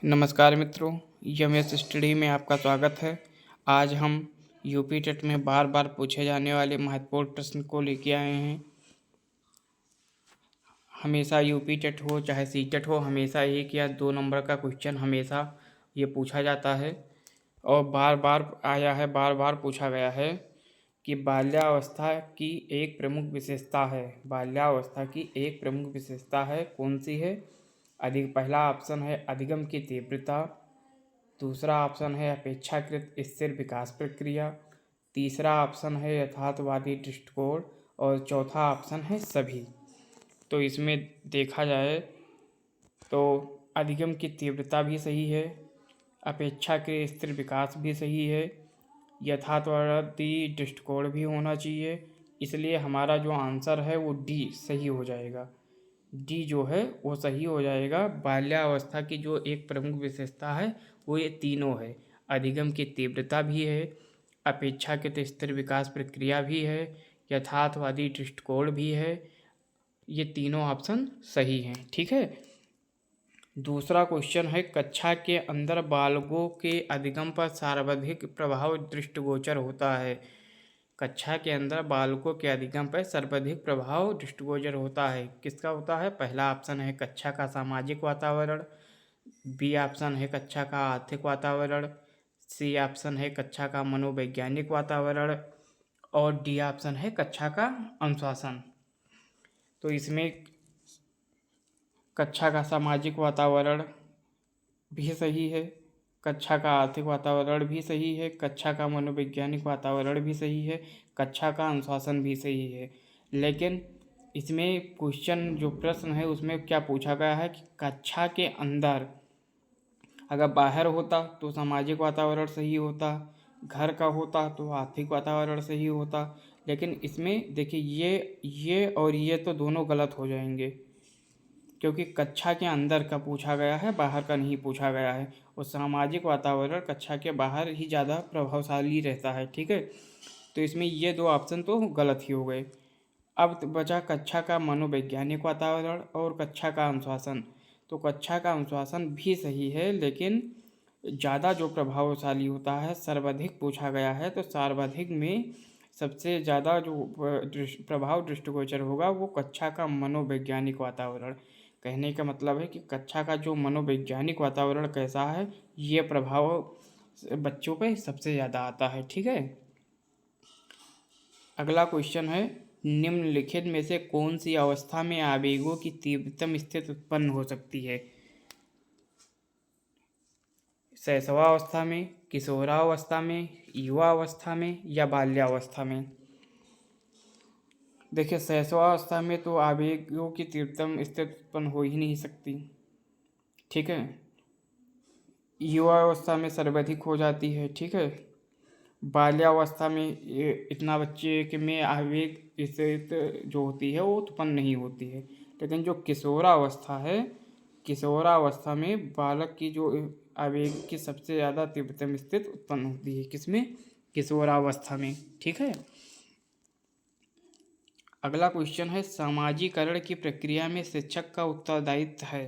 नमस्कार मित्रों, यमएस स्टडी में आपका स्वागत है। आज हम यूपी टेट में बार बार पूछे जाने वाले महत्वपूर्ण प्रश्न को लेके आए हैं। हमेशा यूपी टेट हो चाहे सी टेट हो, हमेशा 1 या 2 नंबर का क्वेश्चन हमेशा ये पूछा जाता है और बार बार आया है, बार बार पूछा गया है कि बाल्यावस्था की एक प्रमुख विशेषता है। बाल्यावस्था की एक प्रमुख विशेषता है, कौन सी है? पहला ऑप्शन है अधिगम की तीव्रता, दूसरा ऑप्शन है अपेक्षाकृत स्थिर विकास प्रक्रिया, तीसरा ऑप्शन है यथार्थवादी दृष्टिकोण और चौथा ऑप्शन है सभी। तो इसमें देखा जाए तो अधिगम की तीव्रता भी सही है, अपेक्षाकृत स्थिर विकास भी सही है, यथार्थवादी दृष्टिकोण भी होना चाहिए। इसलिए हमारा जो आंसर है वो डी सही हो जाएगा। डी जो है वो सही हो जाएगा। बाल्यावस्था की जो एक प्रमुख विशेषता है वो ये तीनों है। अधिगम की तीव्रता भी है, अपेक्षाकृत स्थिर विकास प्रक्रिया भी है, यथार्थवादी दृष्टिकोण भी है। ये तीनों ऑप्शन सही हैं। ठीक है। दूसरा क्वेश्चन है कक्षा के अंदर बालकों के अधिगम पर सर्वाधिक प्रभाव दृष्टिगोचर होता है। कक्षा के अंदर बालकों के अधिगम पर सर्वाधिक प्रभाव दृष्टिगोचर होता है। किसका होता है? पहला ऑप्शन है कक्षा का सामाजिक वातावरण, बी ऑप्शन है कक्षा का आर्थिक वातावरण, सी ऑप्शन है कक्षा का मनोवैज्ञानिक वातावरण और डी ऑप्शन है कक्षा का अनुशासन। तो इसमें कक्षा का सामाजिक वातावरण भी सही है, कक्षा का आर्थिक वातावरण भी सही है, कक्षा का मनोवैज्ञानिक वातावरण भी सही है, कक्षा का अनुशासन भी सही है। लेकिन इसमें क्वेश्चन जो प्रश्न है उसमें क्या पूछा गया है कि कक्षा के अंदर, अगर बाहर होता तो सामाजिक वातावरण सही होता, घर का होता तो आर्थिक वातावरण सही होता। लेकिन इसमें देखिए ये और ये तो दोनों गलत हो जाएंगे, क्योंकि कक्षा के अंदर का पूछा गया है, बाहर का नहीं पूछा गया है। और सामाजिक वातावरण कक्षा के बाहर ही ज़्यादा प्रभावशाली रहता है। ठीक है। तो इसमें ये दो ऑप्शन तो गलत ही हो गए। अब बचा कक्षा का मनोवैज्ञानिक वातावरण और कक्षा का अनुशासन। तो कक्षा का अनुशासन भी सही है, लेकिन ज़्यादा जो प्रभावशाली होता है, सर्वाधिक पूछा गया है, तो सर्वाधिक में सबसे ज़्यादा जो प्रभाव दृष्टिगोचर होगा वो कक्षा का मनोवैज्ञानिक वातावरण। कहने का मतलब है कि कक्षा का जो मनोवैज्ञानिक वातावरण कैसा है, ये प्रभाव बच्चों पे सबसे ज़्यादा आता है। ठीक है। अगला क्वेश्चन है निम्नलिखित में से कौन सी अवस्था में आवेगों की तीव्रतम स्थिति उत्पन्न हो सकती है? शैशवावस्था में, किशोरावस्था में, युवावस्था में या बाल्यावस्था में? देखिए शैशवावस्था में तो आवेगों की तीव्रतम स्थिति उत्पन्न हो ही नहीं सकती। ठीक है। युवावस्था में सर्वाधिक हो जाती है। ठीक है। बाल्यावस्था में ये इतना बच्चे के में आवेग स्थिति जो होती है वो उत्पन्न नहीं होती है। लेकिन जो किशोरावस्था है, किशोरावस्था में बालक की जो आवेग की सबसे ज़्यादा तीव्रतम स्थिति उत्पन्न होती है। किसमें? किशोरावस्था में। ठीक है। अगला क्वेश्चन है सामाजिकरण की प्रक्रिया में शिक्षक का उत्तरदायित्व है।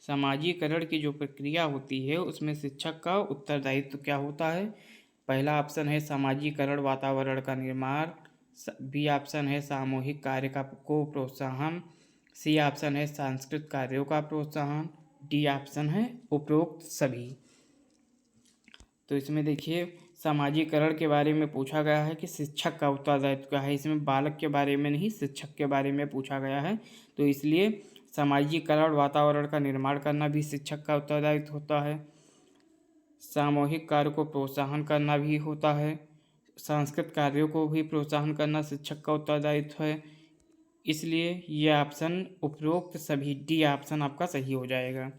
सामाजिकरण की जो प्रक्रिया होती है उसमें शिक्षक का उत्तरदायित्व क्या होता है? पहला ऑप्शन है सामाजिकरण वातावरण का निर्माण, बी ऑप्शन है सामूहिक कार्य को प्रोत्साहन, सी ऑप्शन है सांस्कृतिक कार्यों का प्रोत्साहन, डी ऑप्शन है उपरोक्त सभी। तो इसमें देखिए सामाजिकरण के बारे में पूछा गया है कि शिक्षक का उत्तरदायित्व क्या है। इसमें बालक के बारे में नहीं, शिक्षक के बारे में पूछा गया है। तो इसलिए सामाजिकरण वातावरण का निर्माण करना भी शिक्षक का उत्तरदायित्व होता है, सामूहिक कार्य को प्रोत्साहन करना भी होता है, सांस्कृतिक कार्यों को भी प्रोत्साहन करना शिक्षक का उत्तरदायित्व है। इसलिए ये ऑप्शन उपरोक्त सभी, डी ऑप्शन आपका सही हो जाएगा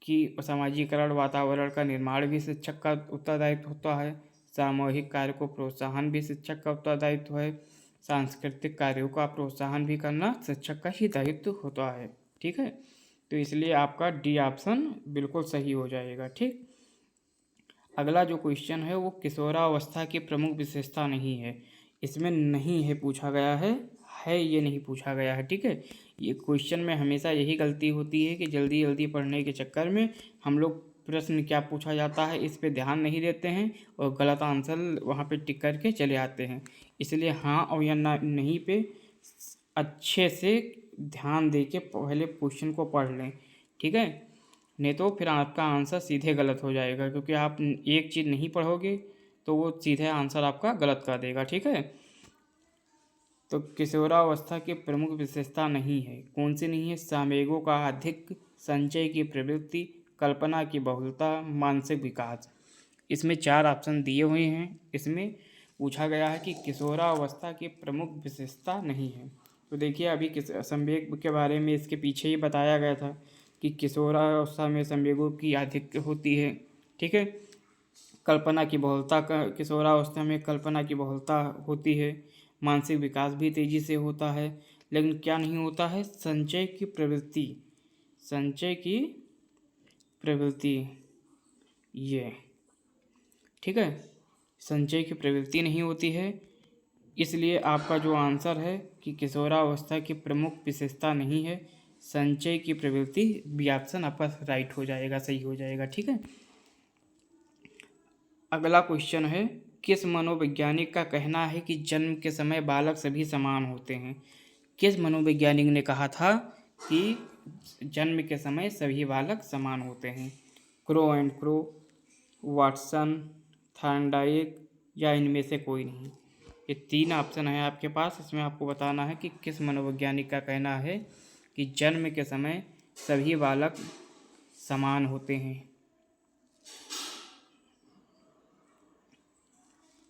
कि सामाजिकरण वातावरण का निर्माण भी शिक्षक का उत्तरदायित्व होता है, सामूहिक कार्य को प्रोत्साहन भी शिक्षक का उत्तरदायित्व है, सांस्कृतिक कार्यों का प्रोत्साहन भी करना शिक्षक का ही दायित्व होता है। ठीक है। तो इसलिए आपका डी ऑप्शन बिल्कुल सही हो जाएगा। ठीक। अगला जो क्वेश्चन है वो किशोरावस्था की प्रमुख विशेषता नहीं है। इसमें नहीं है पूछा गया है, है ये नहीं पूछा गया है। ठीक है, ये क्वेश्चन में हमेशा यही गलती होती है कि जल्दी जल्दी पढ़ने के चक्कर में हम लोग प्रश्न क्या पूछा जाता है इस पे ध्यान नहीं देते हैं और गलत आंसर वहाँ पे टिक करके चले आते हैं। इसलिए हाँ और या ना नहीं पे अच्छे से ध्यान दे के पहले क्वेश्चन को पढ़ लें। ठीक है, नहीं तो फिर आपका आंसर सीधे गलत हो जाएगा, क्योंकि आप एक चीज़ नहीं पढ़ोगे तो वो सीधे आंसर आपका गलत कर देगा। ठीक है, तो किशोरावस्था की प्रमुख विशेषता नहीं है, कौन सी नहीं है? संवेगों का अधिक संचय की प्रवृत्ति, कल्पना की बहुलता, मानसिक विकास। इसमें 4 ऑप्शन दिए हुए हैं। इसमें पूछा गया है कि किशोरावस्था की प्रमुख विशेषता नहीं है। तो देखिए अभी किस संवेग के बारे में इसके पीछे ही बताया गया था कि किशोरावस्था में संवेगों की अधिक होती है। ठीक है, कल्पना की बहुलता का किशोरावस्था में कल्पना की बहुलता होती है, मानसिक विकास भी तेजी से होता है, लेकिन क्या नहीं होता है? संचय की प्रवृत्ति, संचय की प्रवृत्ति ये, ठीक है, संचय की प्रवृत्ति नहीं होती है। इसलिए आपका जो आंसर है कि किशोरावस्था की प्रमुख विशेषता नहीं है संचय की प्रवृत्ति, बी ऑप्शन आपका राइट हो जाएगा, सही हो जाएगा। ठीक है, अगला क्वेश्चन है, किस मनोवैज्ञानिक का कहना है कि जन्म के समय बालक सभी समान होते हैं? किस मनोवैज्ञानिक ने कहा था कि जन्म के समय सभी बालक समान होते हैं? Crow and crow, Watson, Thorndike या इनमें से कोई नहीं? ये 3 ऑप्शन है आपके पास, इसमें आपको बताना है कि किस मनोवैज्ञानिक का कहना है कि जन्म के समय सभी बालक समान होते हैं।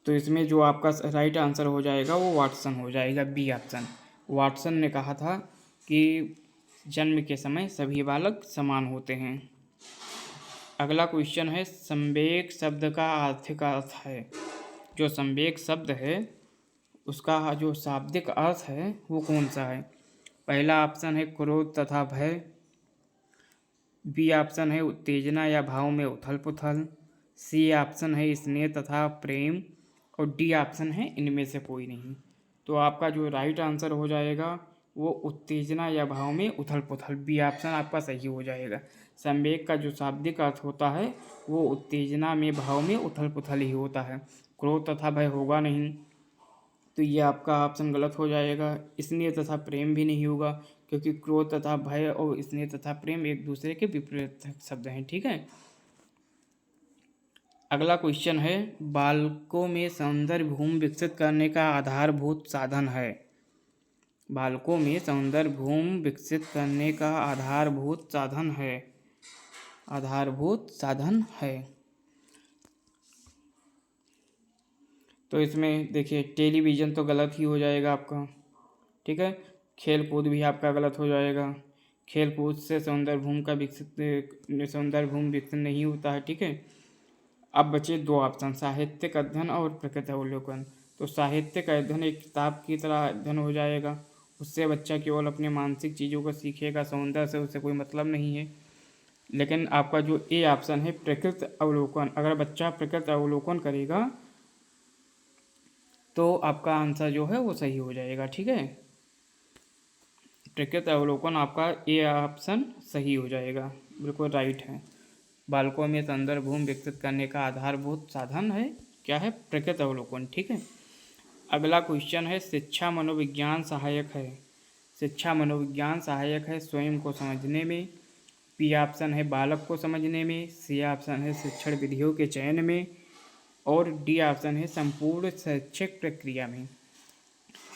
तो इसमें जो आपका राइट आंसर हो जाएगा वो वाटसन हो जाएगा, बी ऑप्शन। वाटसन ने कहा था कि जन्म के समय सभी बालक समान होते हैं। अगला क्वेश्चन है, संवेग शब्द का आर्थिक अर्थ है। जो संवेग शब्द है उसका जो शाब्दिक अर्थ है वो कौन सा है? पहला ऑप्शन है क्रोध तथा भय, बी ऑप्शन है उत्तेजना या भाव में उथल पुथल, सी ऑप्शन है स्नेह तथा प्रेम, और डी ऑप्शन है इनमें से कोई नहीं। तो आपका जो राइट आंसर हो जाएगा वो उत्तेजना या भाव में उथल पुथल, बी ऑप्शन आपका सही हो जाएगा। संवेग का जो शाब्दिक अर्थ होता है वो उत्तेजना में, भाव में उथल पुथल ही होता है, क्रोध तथा भय होगा नहीं। तो ये आपका ऑप्शन गलत हो जाएगा। स्नेह तथा प्रेम भी नहीं होगा, क्योंकि क्रोध तथा भय और स्नेह तथा प्रेम एक दूसरे के विपरीत शब्द हैं। ठीक है, अगला क्वेश्चन है, बालकों में सौंदर्य भूमि विकसित करने का आधारभूत साधन है। बालकों में सौंदर्य भूमि विकसित करने का आधारभूत साधन है, आधारभूत साधन है। तो इसमें देखिए टेलीविज़न तो गलत ही हो जाएगा आपका। ठीक है, खेल कूद भी आपका गलत हो जाएगा, खेल कूद से सौंदर्य भूमि विकसित नहीं होता है। ठीक है, अब बचे 2 ऑप्शन, साहित्यिक अध्ययन और प्रकृति अवलोकन। तो साहित्यिक अध्ययन एक किताब की तरह अध्ययन हो जाएगा, उससे बच्चा केवल अपने मानसिक चीज़ों को सीखेगा, सौंदर्य से उससे कोई मतलब नहीं है। लेकिन आपका जो ए ऑप्शन है प्रकृति अवलोकन, अगर बच्चा प्रकृति अवलोकन करेगा तो आपका आंसर जो है वो सही हो जाएगा। ठीक है, प्रकृति अवलोकन आपका ए ऑप्शन सही हो जाएगा, बिल्कुल राइट है। बालकों में सौंदर्य भूमि विकसित करने का आधारभूत साधन है क्या है? प्रकृति अवलोकन। ठीक है, अगला क्वेश्चन है, शिक्षा मनोविज्ञान सहायक है। शिक्षा मनोविज्ञान सहायक है स्वयं को समझने में, बी ऑप्शन है बालक को समझने में, सी ऑप्शन है शिक्षण विधियों के चयन में, और डी ऑप्शन है संपूर्ण शैक्षिक प्रक्रिया में।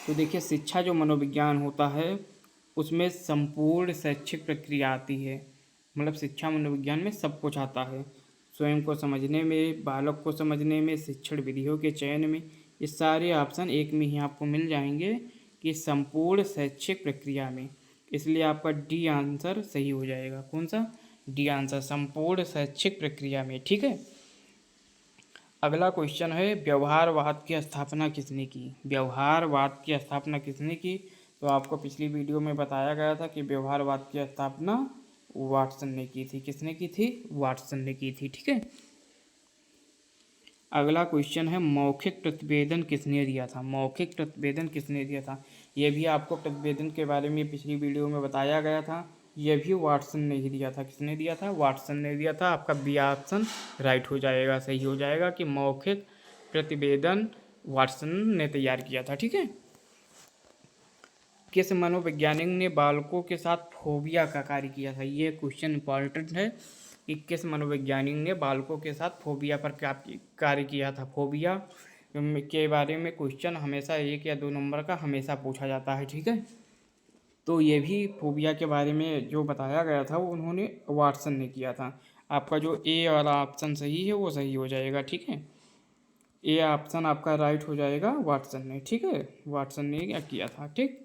तो देखिए शिक्षा जो मनोविज्ञान होता है उसमें संपूर्ण शैक्षिक प्रक्रिया आती है, मतलब शिक्षा मनोविज्ञान में सब कुछ आता है, स्वयं को समझने में, बालक को समझने में, शिक्षण विधियों के चयन में। ये सारे ऑप्शन एक में ही आपको मिल जाएंगे कि संपूर्ण शैक्षिक प्रक्रिया में, इसलिए आपका डी आंसर सही हो जाएगा। कौन सा? डी आंसर, संपूर्ण शैक्षिक प्रक्रिया में। ठीक है, अगला क्वेश्चन है, व्यवहारवाद की स्थापना किसने की? व्यवहारवाद की स्थापना किसने की? तो आपको पिछली वीडियो में बताया गया था कि व्यवहारवाद की स्थापना वाटसन ने की थी। किसने की थी? वाटसन ने की थी। ठीक है, अगला क्वेश्चन है, मौखिक प्रतिवेदन किसने दिया था? मौखिक प्रतिवेदन किसने दिया था? ये भी आपको प्रतिवेदन के बारे में पिछली वीडियो में बताया गया था। ये भी वाटसन ने ही दिया था। किसने दिया था? वाटसन ने दिया था। आपका बी ऑप्शन राइट हो जाएगा, सही हो जाएगा कि मौखिक प्रतिवेदन वाटसन ने तैयार किया था। ठीक है। किस मनोवैज्ञानिक ने बालकों के साथ फोबिया का कार्य किया था? ये क्वेश्चन इंपॉर्टेंट है कि किस मनोवैज्ञानिक ने बालकों के साथ फोबिया पर क्या कार्य किया था। फोबिया के बारे में क्वेश्चन हमेशा 1 या 2 नंबर का हमेशा पूछा जाता है। ठीक है। तो ये भी फोबिया के बारे में जो बताया गया था वो उन्होंने वाटसन ने किया था। आपका जो ए वाला ऑप्शन सही है वो सही हो जाएगा। ठीक है। ए ऑप्शन आपका राइट हो जाएगा, वाटसन ने। ठीक है, वाटसन ने क्या किया था। ठीक।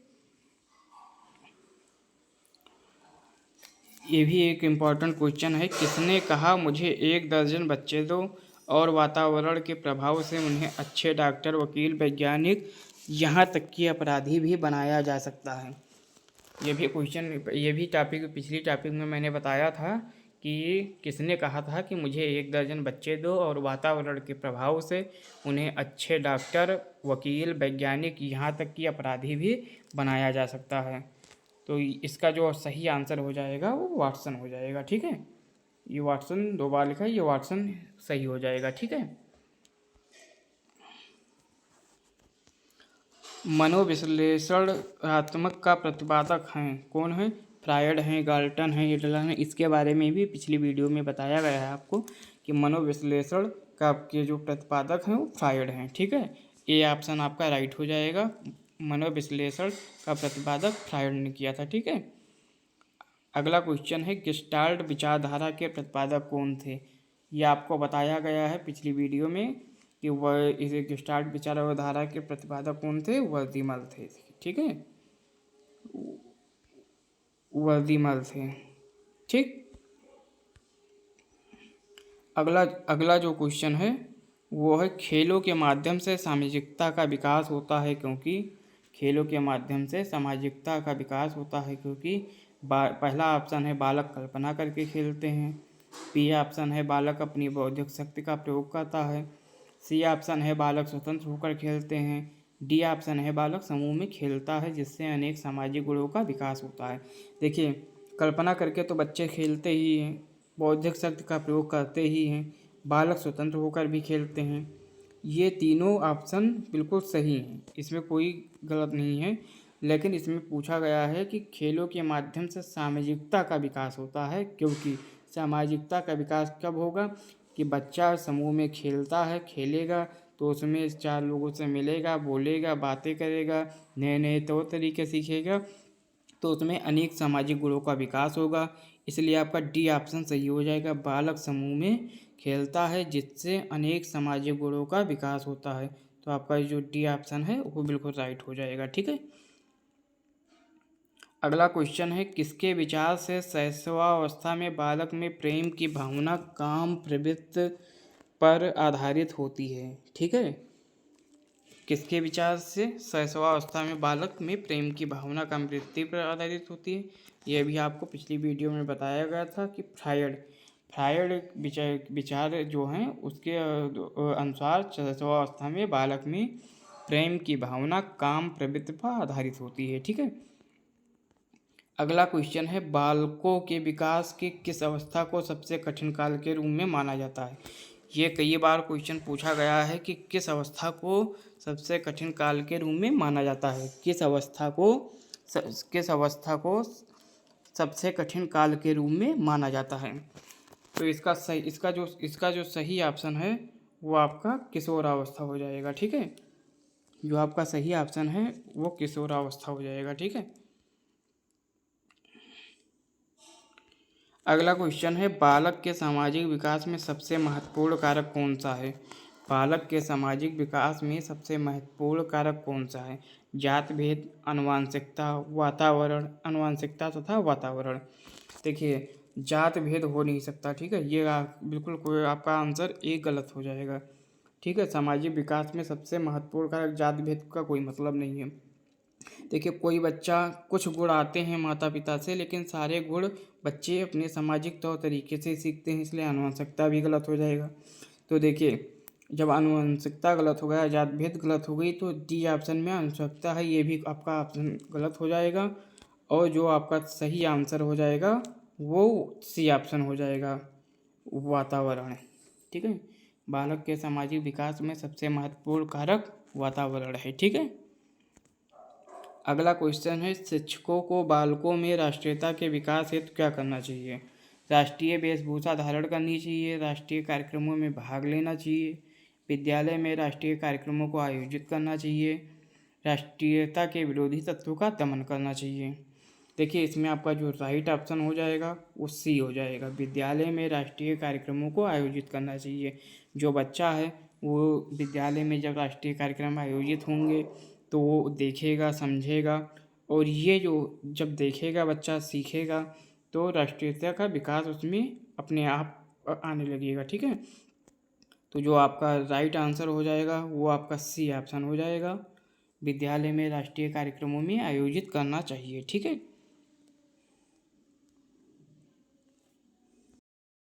ये भी एक इम्पॉर्टेंट क्वेश्चन है। किसने कहा मुझे 1 दर्जन बच्चे दो और वातावरण के प्रभाव से उन्हें अच्छे डॉक्टर, वकील, वैज्ञानिक, यहाँ तक कि अपराधी भी बनाया जा सकता है? ये भी क्वेश्चन, ये भी टॉपिक पिछली टॉपिक में मैंने बताया था कि किसने कहा था कि मुझे 1 दर्जन बच्चे दो और वातावरण के प्रभाव से उन्हें अच्छे डॉक्टर, वकील, वैज्ञानिक, यहाँ तक कि अपराधी भी बनाया जा सकता है। तो इसका जो सही आंसर हो जाएगा वो वाटसन हो जाएगा। ठीक है। ये वाटसन 2 बार लिखा है, ये वाटसन सही हो जाएगा। ठीक है। मनोविश्लेषणात्मक का प्रतिपादक हैं कौन है? फ्रायड हैं, गाल्टन हैं, एडलर हैं। इसके बारे में भी पिछली वीडियो में बताया गया है आपको कि मनोविश्लेषण का के जो प्रतिपादक हैं वो फ्रायड हैं। ठीक है। ए ऑप्शन आपका राइट हो जाएगा। मनोविश्लेषण का प्रतिपादक फ्रायड ने किया था। ठीक है। अगला क्वेश्चन है गेस्टाल्ट विचारधारा के प्रतिपादक कौन थे? ये आपको बताया गया है पिछली वीडियो में कि वह इस गेस्टाल्ट विचारधारा के प्रतिपादक कौन थे? वर्दीमल थे। ठीक है, वर्दीमल थे। ठीक। अगला अगला जो क्वेश्चन है वो है खेलों के माध्यम से सामाजिकता का विकास होता है क्योंकि खेलों के माध्यम से सामाजिकता का विकास होता है क्योंकि पहला ऑप्शन है बालक कल्पना करके खेलते हैं। बी ऑप्शन है बालक अपनी बौद्धिक शक्ति का प्रयोग करता है। सी ऑप्शन है बालक स्वतंत्र होकर खेलते हैं। डी ऑप्शन है बालक समूह में खेलता है जिससे अनेक सामाजिक गुणों का विकास होता है। देखिए, कल्पना करके तो बच्चे खेलते ही हैं, बौद्धिक शक्ति का प्रयोग करते ही हैं, बालक स्वतंत्र होकर भी खेलते हैं। ये तीनों ऑप्शन बिल्कुल सही हैं, इसमें कोई गलत नहीं है। लेकिन इसमें पूछा गया है कि खेलों के माध्यम से सामाजिकता का विकास होता है क्योंकि सामाजिकता का विकास कब होगा कि बच्चा समूह में खेलता है, खेलेगा तो उसमें 4 लोगों से मिलेगा, बोलेगा, बातें करेगा, नए नए तौर तरीके सीखेगा, तो उसमें अनेक सामाजिक गुणों का विकास होगा। इसलिए आपका डी ऑप्शन सही हो जाएगा। बालक समूह में खेलता है जिससे अनेक सामाजिक गुणों का विकास होता है। तो आपका जो डी ऑप्शन है वो बिल्कुल राइट हो जाएगा। ठीक है। अगला क्वेश्चन है किसके विचार से शैशवावस्था में बालक में प्रेम की भावना काम प्रवृत्ति पर आधारित होती है? ठीक है। किसके विचार से शैशवावस्था में बालक में प्रेम की भावना काम प्रवृत्ति पर आधारित होती है? यह भी आपको पिछली वीडियो में बताया गया था कि फ्रायड विचार जो हैं उसके अनुसार शैशवावस्था में बालक में प्रेम की भावना काम प्रवृत्ति पर आधारित होती है। ठीक है। अगला क्वेश्चन है बालकों के विकास की किस अवस्था को सबसे कठिन काल के रूप में माना जाता है? ये कई बार क्वेश्चन पूछा गया है कि किस अवस्था को सबसे कठिन काल के रूप में माना जाता है। किस अवस्था को सबसे कठिन काल के रूप में माना जाता है? तो इसका जो सही ऑप्शन है वो आपका किशोरावस्था हो जाएगा। ठीक है। जो आपका सही ऑप्शन है वो किशोरावस्था हो जाएगा। ठीक है। अगला क्वेश्चन है बालक के सामाजिक विकास में सबसे महत्वपूर्ण कारक कौन सा है? बालक के सामाजिक विकास में सबसे महत्वपूर्ण कारक कौन सा है? जात भेद, आनुवंशिकता तथा वातावरण। देखिए, जात भेद हो नहीं सकता। ठीक है, ये बिल्कुल कोई आपका आंसर एक गलत हो जाएगा। ठीक है, सामाजिक विकास में सबसे महत्वपूर्ण कारक जात भेद का कोई मतलब नहीं है। देखिए, कोई बच्चा कुछ गुण आते हैं माता पिता से लेकिन सारे गुण बच्चे अपने सामाजिक तौर तरीके से सीखते हैं, इसलिए आनुवंशिकता भी गलत हो जाएगा। तो देखिए, जब आनुवंशिकता गलत हो गया, जात भेद गलत हो गई, तो डी ऑप्शन में आनुवंशिकता है, ये भी आपका ऑप्शन गलत हो जाएगा। और जो आपका सही आंसर हो जाएगा वो सी ऑप्शन हो जाएगा, वातावरण। ठीक है, बालक के सामाजिक विकास में सबसे महत्वपूर्ण कारक वातावरण है। ठीक है, अगला क्वेश्चन है, शिक्षकों को बालकों में राष्ट्रीयता के विकास हेतु क्या करना चाहिए? राष्ट्रीय वेशभूषा धारण करनी चाहिए, राष्ट्रीय कार्यक्रमों में भाग लेना चाहिए, विद्यालय में राष्ट्रीय कार्यक्रमों को आयोजित करना चाहिए, राष्ट्रीयता के विरोधी तत्वों का दमन करना चाहिए। देखिए, इसमें आपका जो राइट ऑप्शन हो जाएगा वो सी हो जाएगा, विद्यालय में राष्ट्रीय कार्यक्रमों को आयोजित करना चाहिए। जो बच्चा है वो विद्यालय में जब राष्ट्रीय कार्यक्रम आयोजित होंगे तो वो देखेगा, समझेगा, और ये जो जब देखेगा बच्चा, सीखेगा, तो राष्ट्रीयता का विकास उसमें अपने आप आने लगेगा। ठीक है, तो जो आपका राइट आंसर हो जाएगा वो आपका सी ऑप्शन हो जाएगा, विद्यालय में राष्ट्रीय कार्यक्रमों में आयोजित करना चाहिए। ठीक है,